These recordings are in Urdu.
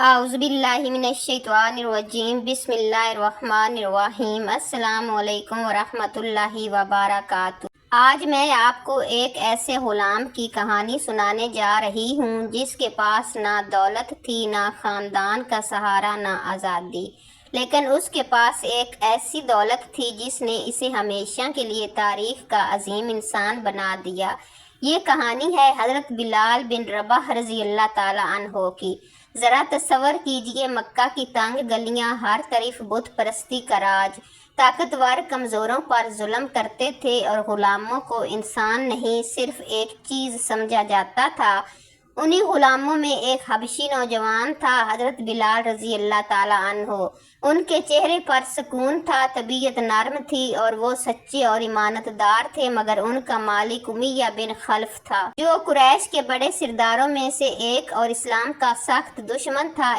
اعوذ باللہ من الشیطان الرجیم بسم اللہ الرحمن الرحیم السلام علیکم ورحمۃ اللہ وبرکاتہ۔ آج میں آپ کو ایک ایسے غلام کی کہانی سنانے جا رہی ہوں جس کے پاس نہ دولت تھی، نہ خاندان کا سہارا، نہ آزادی، لیکن اس کے پاس ایک ایسی دولت تھی جس نے اسے ہمیشہ کے لیے تاریخ کا عظیم انسان بنا دیا۔ یہ کہانی ہے حضرت بلال بن رباح رضی اللہ تعالیٰ عنہ کی۔ ذرا تصور کیجئے، مکہ کی تنگ گلیاں، ہر طرف بت پرستی کا راج، طاقتور کمزوروں پر ظلم کرتے تھے اور غلاموں کو انسان نہیں صرف ایک چیز سمجھا جاتا تھا۔ انہی غلاموں میں ایک حبشی نوجوان تھا، حضرت بلال رضی اللہ تعالیٰ عنہ۔ ان کے چہرے پر سکون تھا، طبیعت نرم تھی اور وہ سچے اور امانت دار تھے، مگر ان کا مالک امیہ بن خلف تھا جو قریش کے بڑے سرداروں میں سے ایک اور اسلام کا سخت دشمن تھا۔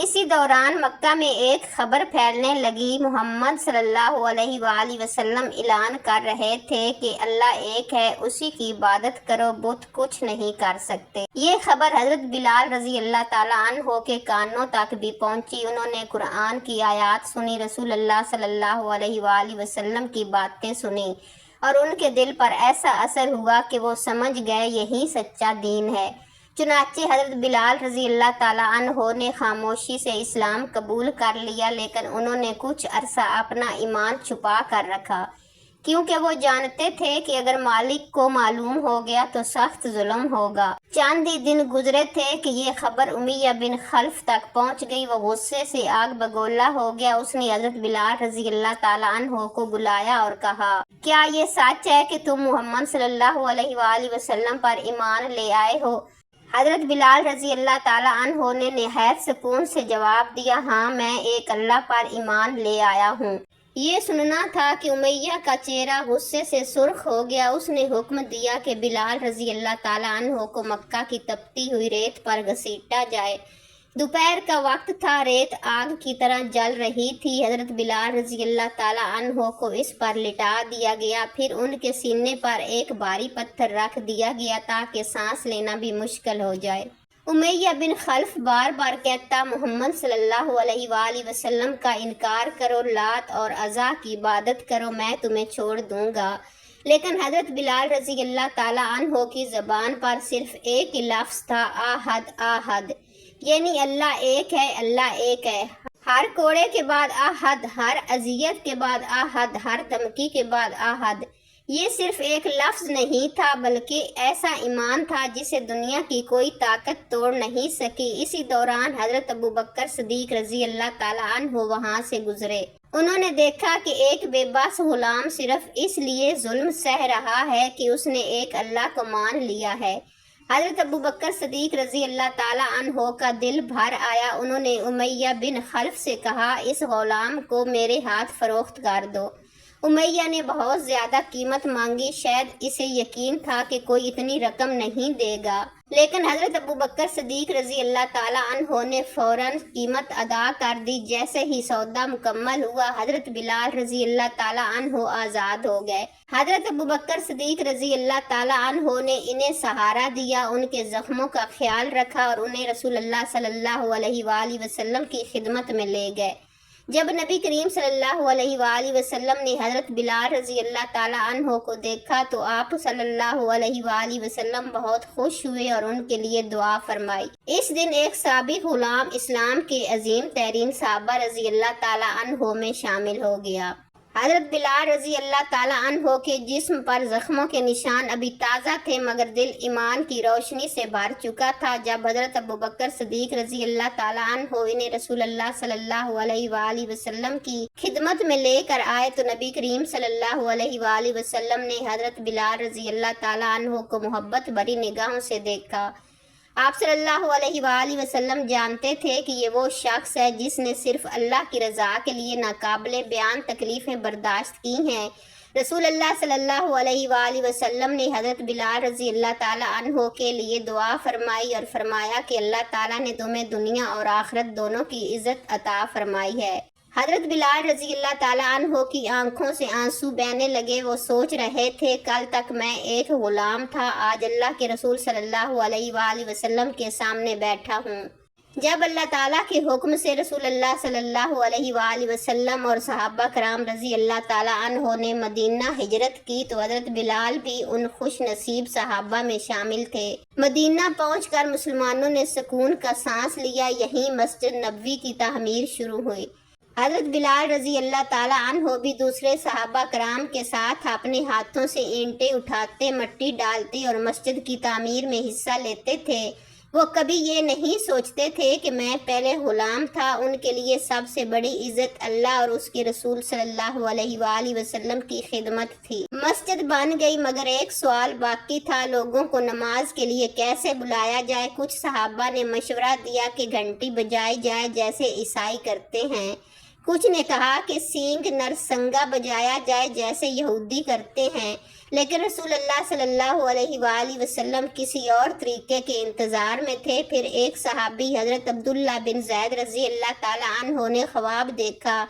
اسی دوران مکہ میں ایک خبر پھیلنے لگی، محمد صلی اللہ علیہ وآلہ وسلم اعلان کر رہے تھے کہ اللہ ایک ہے، اسی کی عبادت کرو، بت کچھ نہیں کر سکتے۔ یہ خبر حضرت بلال رضی اللہ تعالیٰ عنہ کے کانوں تک بھی پہنچی۔ انہوں نے قرآن کی آیات سنی، رسول اللہ صلی اللہ علیہ وآلہ وسلم کی باتیں سنی اور ان کے دل پر ایسا اثر ہوا کہ وہ سمجھ گئے یہی سچا دین ہے۔ چنانچہ حضرت بلال رضی اللہ تعالیٰ عنہ نے خاموشی سے اسلام قبول کر لیا، لیکن انہوں نے کچھ عرصہ اپنا ایمان چھپا کر رکھا، کیونکہ وہ جانتے تھے کہ اگر مالک کو معلوم ہو گیا تو سخت ظلم ہوگا۔ چند ہی دن گزرے تھے کہ یہ خبر امیہ بن خلف تک پہنچ گئی۔ وہ غصے سے آگ بگولا ہو گیا۔ اس نے حضرت بلال رضی اللہ تعالیٰ عنہ کو بلایا اور کہا، کیا یہ سچ ہے کہ تم محمد صلی اللہ علیہ وآلہ وسلم پر ایمان لے آئے ہو؟ حضرت بلال رضی اللہ تعالیٰ عنہ نے نہایت سکون سے جواب دیا، ہاں، میں ایک اللہ پر ایمان لے آیا ہوں۔ یہ سننا تھا کہ امیہ کا چہرہ غصے سے سرخ ہو گیا۔ اس نے حکم دیا کہ بلال رضی اللہ تعالیٰ عنہ کو مکہ کی تپتی ہوئی ریت پر گھسیٹا جائے۔ دوپہر کا وقت تھا، ریت آگ کی طرح جل رہی تھی۔ حضرت بلال رضی اللہ تعالیٰ عنہ کو اس پر لٹا دیا گیا، پھر ان کے سینے پر ایک بھاری پتھر رکھ دیا گیا تاکہ سانس لینا بھی مشکل ہو جائے۔ امیہ بن خلف بار بار کہتا، محمد صلی اللہ علیہ وآلہ وسلم کا انکار کرو، لات اور عزا کی عبادت کرو، میں تمہیں چھوڑ دوں گا۔ لیکن حضرت بلال رضی اللہ تعالیٰ عنہ کی زبان پر صرف ایک ہی لفظ تھا، آحد آحد، یعنی اللہ ایک ہے، اللہ ایک ہے۔ ہر کوڑے کے بعد آحد، ہر اذیت کے بعد آحد، ہر دھمکی کے بعد آحد۔ یہ صرف ایک لفظ نہیں تھا بلکہ ایسا ایمان تھا جسے دنیا کی کوئی طاقت توڑ نہیں سکی۔ اسی دوران حضرت ابوبکر صدیق رضی اللہ تعالیٰ عنہ وہاں سے گزرے۔ انہوں نے دیکھا کہ ایک بے بس غلام صرف اس لیے ظلم سہ رہا ہے کہ اس نے ایک اللہ کو مان لیا ہے۔ حضرت ابوبکر صدیق رضی اللہ تعالیٰ عنہ کا دل بھر آیا۔ انہوں نے امیہ بن خلف سے کہا، اس غلام کو میرے ہاتھ فروخت کر دو۔ امیہ نے بہت زیادہ قیمت مانگی، شاید اسے یقین تھا کہ کوئی اتنی رقم نہیں دے گا، لیکن حضرت ابوبکر صدیق رضی اللہ تعالیٰ عنہ نے فوراً قیمت ادا کر دی۔ جیسے ہی سودا مکمل ہوا، حضرت بلال رضی اللہ تعالیٰ عنہ آزاد ہو گئے۔ حضرت ابوبکر صدیق رضی اللہ تعالیٰ عنہ نے انہیں سہارا دیا، ان کے زخموں کا خیال رکھا اور انہیں رسول اللہ صلی اللہ علیہ وآلہ وسلم کی خدمت میں لے گئے۔ جب نبی کریم صلی اللہ علیہ وآلہ وسلم نے حضرت بلال رضی اللہ تعالیٰ عنہ کو دیکھا تو آپ صلی اللہ علیہ وآلہ وسلم بہت خوش ہوئے اور ان کے لیے دعا فرمائی۔ اس دن ایک سابق غلام اسلام کے عظیم ترین صحابہ رضی اللہ تعالیٰ عنہ میں شامل ہو گیا۔ حضرت بلال رضی اللہ تعالیٰ عنہ کے جسم پر زخموں کے نشان ابھی تازہ تھے، مگر دل ایمان کی روشنی سے بھر چکا تھا۔ جب حضرت ابوبکر صدیق رضی اللہ تعالیٰ عنہ انہیں رسول اللہ صلی اللہ علیہ وآلہ وسلم کی خدمت میں لے کر آئے تو نبی کریم صلی اللہ علیہ وآلہ وسلم نے حضرت بلال رضی اللہ تعالیٰ عنہ کو محبت بھری نگاہوں سے دیکھا۔ آپ صلی اللہ علیہ وآلہ وسلم جانتے تھے کہ یہ وہ شخص ہے جس نے صرف اللہ کی رضا کے لیے ناقابل بیان تکلیفیں برداشت کی ہیں۔ رسول اللہ صلی اللہ علیہ وآلہ وسلم نے حضرت بلال رضی اللہ تعالیٰ عنہ کے لیے دعا فرمائی اور فرمایا کہ اللہ تعالیٰ نے تمہیں دنیا اور آخرت دونوں کی عزت عطا فرمائی ہے۔ حضرت بلال رضی اللہ تعالیٰ عنہ کی آنکھوں سے آنسو بہنے لگے۔ وہ سوچ رہے تھے، کل تک میں ایک غلام تھا، آج اللہ کے رسول صلی اللہ علیہ وآلہ وسلم کے سامنے بیٹھا ہوں۔ جب اللہ تعالیٰ کے حکم سے رسول اللہ صلی اللہ علیہ وآلہ وسلم اور صحابہ کرام رضی اللہ تعالیٰ عنہ نے مدینہ ہجرت کی تو حضرت بلال بھی ان خوش نصیب صحابہ میں شامل تھے۔ مدینہ پہنچ کر مسلمانوں نے سکون کا سانس لیا، یہیں مسجد نبوی کی تعمیر شروع ہوئی۔ حضرت بلال رضی اللہ تعالیٰ عنہ بھی دوسرے صحابہ کرام کے ساتھ اپنے ہاتھوں سے اینٹیں اٹھاتے، مٹی ڈالتے اور مسجد کی تعمیر میں حصہ لیتے تھے۔ وہ کبھی یہ نہیں سوچتے تھے کہ میں پہلے غلام تھا، ان کے لیے سب سے بڑی عزت اللہ اور اس کے رسول صلی اللہ علیہ وآلہ وسلم کی خدمت تھی۔ مسجد بن گئی مگر ایک سوال باقی تھا، لوگوں کو نماز کے لیے کیسے بلایا جائے؟ کچھ صحابہ نے مشورہ دیا کہ گھنٹی بجائی جائے جیسے عیسائی کرتے ہیں، کچھ نے کہا کہ سینگ نرسنگا بجایا جائے جیسے یہودی کرتے ہیں، لیکن رسول اللہ صلی اللہ علیہ وآلہ وسلم کسی اور طریقے کے انتظار میں تھے۔ پھر ایک صحابی حضرت عبداللہ بن زید رضی اللہ تعالیٰ عنہ نے خواب دیکھا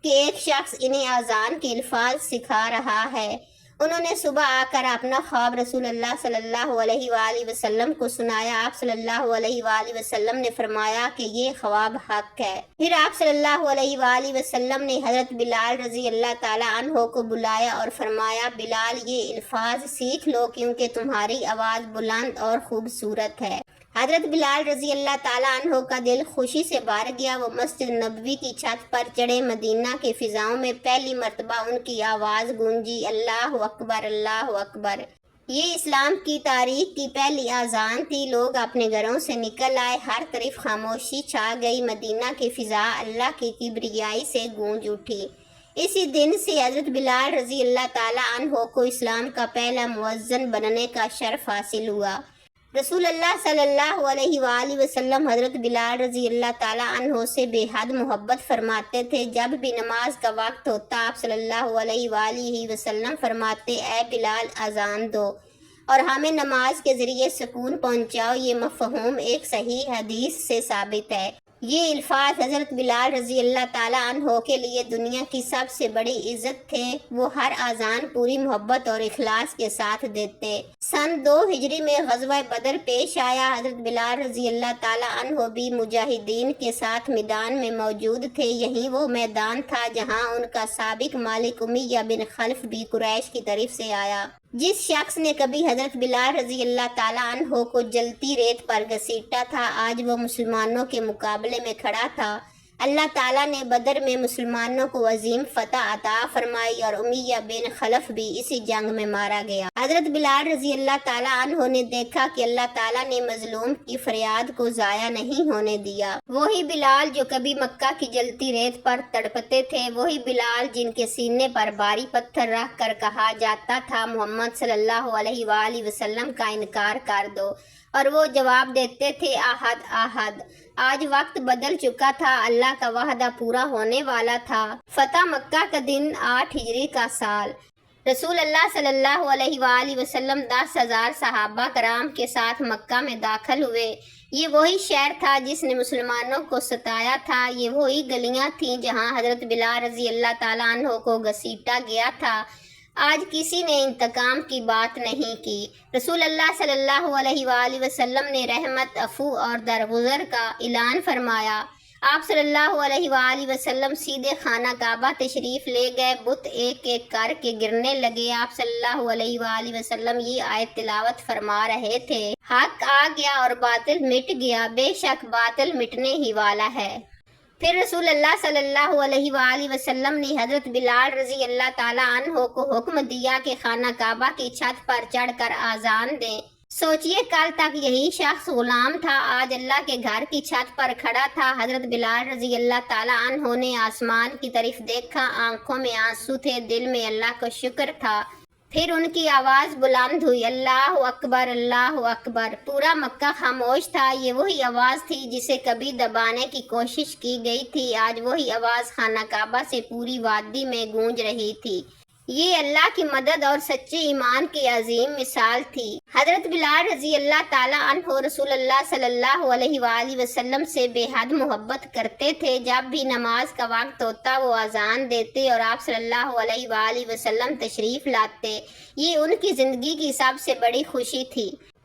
کہ ایک شخص انہیں اذان کے الفاظ سکھا رہا ہے۔ انہوں نے صبح آ کر اپنا خواب رسول اللہ صلی اللہ علیہ وآلہ وسلم کو سنایا۔ آپ صلی اللہ علیہ وآلہ وسلم نے فرمایا کہ یہ خواب حق ہے۔ پھر آپ صلی اللہ علیہ وآلہ وسلم نے حضرت بلال رضی اللہ تعالیٰ عنہ کو بلایا اور فرمایا، بلال یہ الفاظ سیکھ لو کیونکہ تمہاری آواز بلند اور خوبصورت ہے۔ حضرت بلال رضی اللہ تعالیٰ عنہ کا دل خوشی سے بھر گیا۔ وہ مسجد نبوی کی چھت پر چڑھے، مدینہ کے فضاؤں میں پہلی مرتبہ ان کی آواز گونجی، اللہ اکبر اللہ اکبر۔ یہ اسلام کی تاریخ کی پہلی اذان تھی۔ لوگ اپنے گھروں سے نکل آئے، ہر طرف خاموشی چھا گئی، مدینہ کی فضا اللہ کی کبریائی سے گونج اٹھی۔ اسی دن سے حضرت بلال رضی اللہ تعالیٰ عنہ کو اسلام کا پہلا مؤذن بننے کا شرف حاصل ہوا۔ رسول اللہ صلی اللہ علیہ وآلہ وسلم حضرت بلال رضی اللہ تعالیٰ عنہ سے بے حد محبت فرماتے تھے۔ جب بھی نماز کا وقت ہوتا آپ صلی اللہ علیہ وآلہ وسلم فرماتے، اے بلال اذان دو اور ہمیں نماز کے ذریعے سکون پہنچاؤ۔ یہ مفہوم ایک صحیح حدیث سے ثابت ہے۔ یہ الفاظ حضرت بلال رضی اللہ تعالیٰ عنہ کے لیے دنیا کی سب سے بڑی عزت تھے۔ وہ ہر اذان پوری محبت اور اخلاص کے ساتھ دیتے۔ سن 2 ہجری میں غزوہ بدر پیش آیا۔ حضرت بلال رضی اللہ تعالیٰ عنہ بھی مجاہدین کے ساتھ میدان میں موجود تھے۔ یہی وہ میدان تھا جہاں ان کا سابق مالک امیہ بن خلف بھی قریش کی طرف سے آیا۔ جس شخص نے کبھی حضرت بلال رضی اللہ تعالیٰ عنہ کو جلتی ریت پر گھسیٹا تھا، آج وہ مسلمانوں کے مقابلے میں کھڑا تھا۔ اللہ تعالیٰ نے بدر میں مسلمانوں کو عظیم فتح عطا فرمائی اور امیہ بن خلف بھی اسی جنگ میں مارا گیا۔ حضرت بلال رضی اللہ تعالیٰ عنہ نے دیکھا کہ اللہ تعالیٰ نے مظلوم کی فریاد کو ضائع نہیں ہونے دیا۔ وہی بلال جو کبھی مکہ کی جلتی ریت پر تڑپتے تھے، وہی بلال جن کے سینے پر بھاری پتھر رکھ کر کہا جاتا تھا محمد صلی اللہ علیہ وآلہ وسلم کا انکار کر دو، اور وہ جواب دیتے تھے احد احد۔ آج وقت بدل چکا تھا، اللہ کا وعدہ پورا ہونے والا تھا۔ فتح مکہ کا دن 8 ہجری کا سال۔ رسول اللہ صلی اللہ علیہ وآلہ وسلم 10,000 صحابہ کرام کے ساتھ مکہ میں داخل ہوئے۔ یہ وہی شہر تھا جس نے مسلمانوں کو ستایا تھا، یہ وہی گلیاں تھیں جہاں حضرت بلال رضی اللہ تعالیٰ عنہ کو گھسیٹا گیا تھا۔ آج کسی نے انتقام کی بات نہیں کی۔ رسول اللہ صلی اللہ علیہ وآلہ وسلم نے رحمت، عفو اور درگزر کا اعلان فرمایا۔ آپ صلی اللہ علیہ وآلہ وسلم سیدھے خانہ کعبہ تشریف لے گئے، بت ایک ایک کر کے گرنے لگے۔ آپ صلی اللہ علیہ وآلہ وسلم یہ آیت تلاوت فرما رہے تھے، حق آ گیا اور باطل مٹ گیا، بے شک باطل مٹنے ہی والا ہے۔ پھر رسول اللہ صلی اللہ علیہ وآلہ وسلم نے حضرت بلال رضی اللہ تعالیٰ عنہ کو حکم دیا کہ خانہ کعبہ کی چھت پر چڑھ کر اذان دیں۔ سوچئے کل تک یہی شخص غلام تھا، آج اللہ کے گھر کی چھت پر کھڑا تھا۔ حضرت بلال رضی اللہ تعالیٰ عنہ نے آسمان کی طرف دیکھا، آنکھوں میں آنسو تھے، دل میں اللہ کا شکر تھا۔ پھر ان کی آواز بلند ہوئی، اللہ اکبر اللہ اکبر۔ پورا مکہ خاموش تھا۔ یہ وہی آواز تھی جسے کبھی دبانے کی کوشش کی گئی تھی، آج وہی آواز خانہ کعبہ سے پوری وادی میں گونج رہی تھی۔ یہ اللہ کی مدد اور سچے ایمان کی عظیم مثال تھی۔ حضرت بلال رضی اللہ تعالیٰ عنہ رسول اللہ صلی اللہ علیہ وآلہ وسلم سے بے حد محبت کرتے تھے۔ جب بھی نماز کا وقت ہوتا وہ اذان دیتے اور آپ صلی اللہ علیہ وآلہ وسلم تشریف لاتے۔ یہ ان کی زندگی کی سب سے بڑی خوشی تھی۔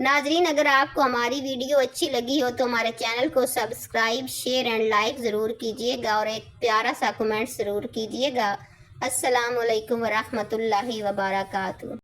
ناظرین، اگر آپ کو ہماری ویڈیو اچھی لگی ہو تو ہمارے چینل کو سبسکرائب، شیئر اینڈ لائک ضرور کیجیے گا اور ایک پیارا سا کمنٹ ضرور کیجیے گا۔ السلام علیکم ورحمۃ اللہ وبرکاتہ۔